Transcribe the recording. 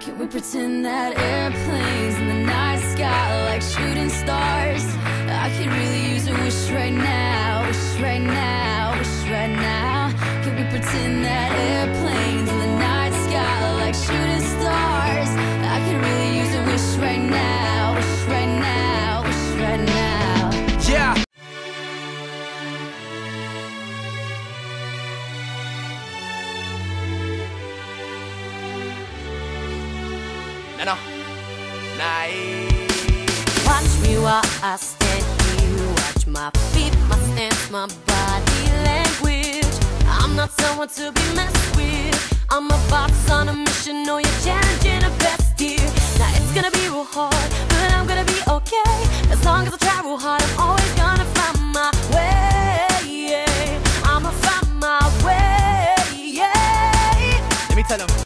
Can we pretend that airplanes in the night sky like shooting stars? I could really use a wish right now, wish right now, wish right now. Can we pretend that airplanes in the night sky like shooting stars? I could really use a wish right now, wish right now, wish right now. Yeah. No. Watch me while I stand here. Watch my feet, my stance, my body language. I'm not someone to be messed with. I'm a boss on a mission. Know you're challenging the best here. Now it's gonna be real hard, but I'm gonna be okay. As long as I try real hard, I'm always gonna find my way. I'ma find my way. Let me tell them.